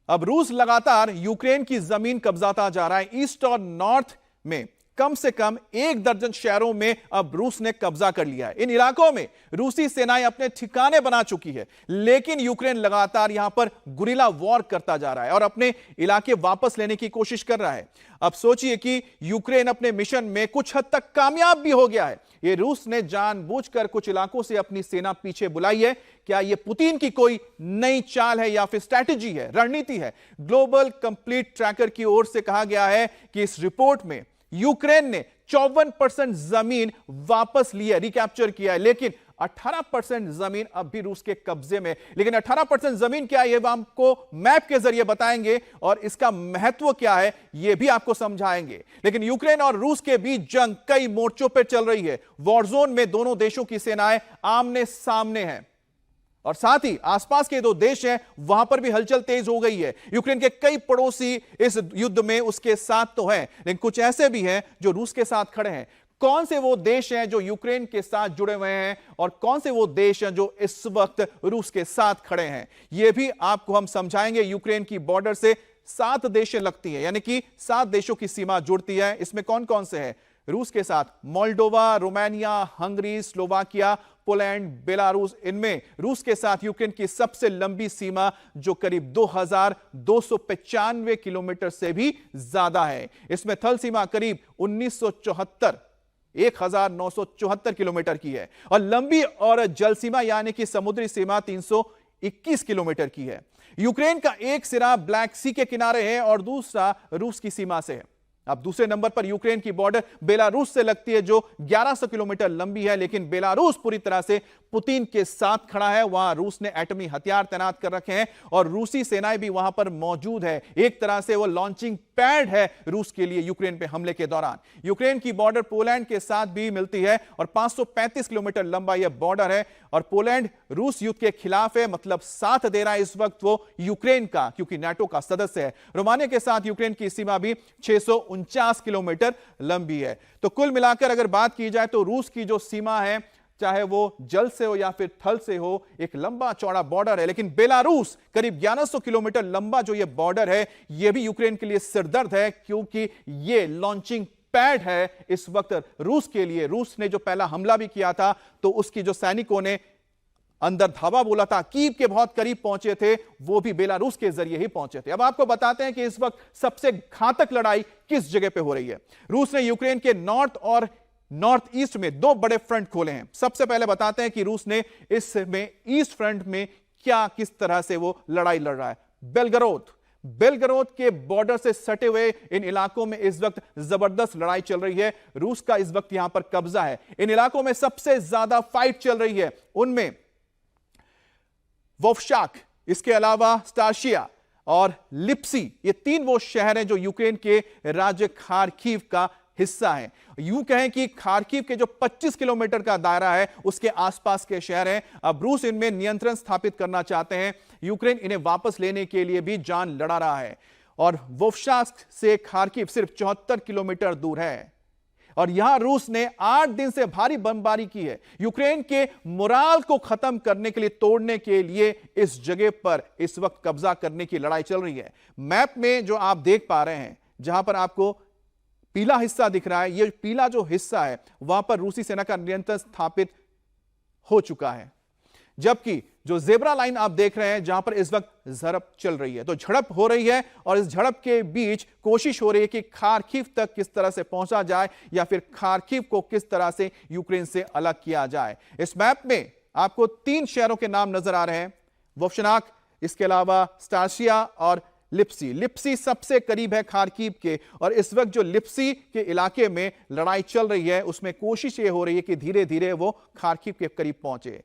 अब रूस लगातार यूक्रेन की जमीन कब्जाता जा रहा है। ईस्ट और नॉर्थ में कम से कम 1 दर्जन शहरों में अब रूस ने कब्जा कर लिया है। इन इलाकों में रूसी सेनाएं अपने ठिकाने बना चुकी है, लेकिन यूक्रेन लगातार यहां पर गुरिल्ला वॉर करता जा रहा है और अपने इलाके वापस लेने की कोशिश कर रहा है। अब सोचिए कि यूक्रेन अपने मिशन में कुछ हद तक कामयाब भी हो गया है। ये रूस ने जानबूझकर कुछ इलाकों से अपनी सेना पीछे बुलाई है। क्या यह पुतिन की कोई नई चाल है या फिर स्ट्रैटेजी है, रणनीति है? ग्लोबल कंप्लीट ट्रैकर की ओर से कहा गया है कि इस रिपोर्ट में यूक्रेन ने 54% जमीन वापस ली है, रिकैप्चर किया है, लेकिन 18% जमीन अब भी रूस के कब्जे में। लेकिन 18% जमीन क्या है, यह आपको मैप के जरिए बताएंगे और इसका महत्व क्या है यह भी आपको समझाएंगे। लेकिन यूक्रेन और रूस के बीच जंग कई मोर्चों पर चल रही है। वॉरजोन में दोनों देशों की सेनाएं आमने सामने हैं और साथ ही आसपास के 2 देश हैं, वहां पर भी हलचल तेज हो गई है। यूक्रेन के कई पड़ोसी इस युद्ध में उसके साथ तो हैं, लेकिन कुछ ऐसे भी हैं जो रूस के साथ खड़े हैं। कौन से वो देश हैं जो यूक्रेन के साथ जुड़े हुए हैं और कौन से वो देश हैं जो इस वक्त रूस के साथ खड़े हैं, यह भी आपको हम समझाएंगे। यूक्रेन की बॉर्डर से 7 देशें लगती हैं, यानी कि 7 देशों की सीमा जुड़ती है। इसमें कौन कौन से हैं? रूस के साथ Moldova, Romania, Hungary, Slovakia, Poland, Belarus. इनमें रूस के साथ यूक्रेन की सबसे लंबी सीमा जो करीब 2295 किलोमीटर से भी ज्यादा है। इसमें थल सीमा करीब 1974 किलोमीटर की है और लंबी और जल सीमा यानी कि समुद्री सीमा 321 किलोमीटर की है। यूक्रेन का एक सिरा ब्लैक सी के किनारे है और दूसरा रूस की सीमा से है। अब दूसरे नंबर पर यूक्रेन की बॉर्डर बेलारूस से लगती है जो 1100 किलोमीटर लंबी है, लेकिन बेलारूस पूरी तरह से पुतिन के साथ खड़ा है। वहां रूस ने एटमी हथियार तैनात कर रखे हैं और रूसी सेनाएं भी वहां पर मौजूद है। एक तरह से वो लॉन्चिंग पैड है रूस के लिए यूक्रेन पे हमले के दौरान। यूक्रेन की बॉर्डर पोलैंड के साथ भी मिलती है और 535 किलोमीटर लंबा यह बॉर्डर है और पोलैंड रूस युद्ध के खिलाफ है, मतलब साथ दे रहा है इस वक्त वो यूक्रेन का, क्योंकि नाटो का सदस्य है। रोमानिया के साथ यूक्रेन की सीमा भी 649 किलोमीटर लंबी है। तो कुल मिलाकर अगर बात की जाए तो रूस की जो सीमा है, चाहे वो जल से हो या फिर थल से हो, एक लंबा चौड़ा बॉर्डर है। लेकिन बेलारूस करीब 1100 किलोमीटर लंबा जो ये बॉर्डर है, यह भी यूक्रेन के लिए सिरदर्द है, क्योंकि ये लॉन्चिंग पैड है इस वक्त रूस के लिए। रूस ने जो पहला हमला भी किया था तो उसकी जो सैनिकों ने अंदर धावा बोला था, कीव के बहुत करीब पहुंचे थे, वो भी बेलारूस के जरिए ही पहुंचे थे। अब आपको बताते हैं कि इस वक्त सबसे घातक लड़ाई किस जगह पे हो रही है। रूस ने यूक्रेन के नॉर्थ और नॉर्थ ईस्ट में 2 बड़े फ्रंट खोले हैं। सबसे पहले बताते हैं कि रूस ने इसमें ईस्ट फ्रंट में किस तरह से वो लड़ाई लड़ रहा है। बेलगरोद के बॉर्डर से सटे हुए इन इलाकों में इस वक्त जबरदस्त लड़ाई चल रही है। रूस का इस वक्त यहां पर कब्जा है। इन इलाकों में सबसे ज्यादा फाइट चल रही है। उनमें वोवशाक, इसके अलावा स्टाशिया और लिप्सी, ये 3 वो शहर हैं जो यूक्रेन के राज्य खार्किव का हिस्सा है। यूं कहें कि खार्किव के जो 25 किलोमीटर का दायरा है उसके आसपास के शहर हैं। अब रूस इनमें नियंत्रण स्थापित करना चाहते हैं। यूक्रेन इन्हें वापस लेने के लिए भी जान लड़ा रहा है और वोवशाक से खार्किव सिर्फ 74 किलोमीटर दूर है और यहां रूस ने 8 दिन से भारी बमबारी की है। यूक्रेन के मोराल को खत्म करने के लिए, तोड़ने के लिए इस जगह पर इस वक्त कब्जा करने की लड़ाई चल रही है। मैप में जो आप देख पा रहे हैं, जहां पर आपको पीला हिस्सा दिख रहा है, यह पीला जो हिस्सा है वहां पर रूसी सेना का नियंत्रण स्थापित हो चुका है। जबकि जो जेब्रा लाइन आप देख रहे हैं, जहां पर इस वक्त झड़प चल रही है, तो झड़प हो रही है और इस झड़प के बीच कोशिश हो रही है कि खार्किव तक किस तरह से पहुंचा जाए या फिर खार्किव को किस तरह से यूक्रेन से अलग किया जाए। इस मैप में आपको 3 शहरों के नाम नजर आ रहे हैं, वोवशाक, इसके अलावा स्टाशिया और लिप्सी सबसे करीब है खार्किव के और इस वक्त जो लिप्सी के इलाके में लड़ाई चल रही है उसमें कोशिश ये हो रही है कि धीरे धीरे वो खार्किव के करीब पहुंचे।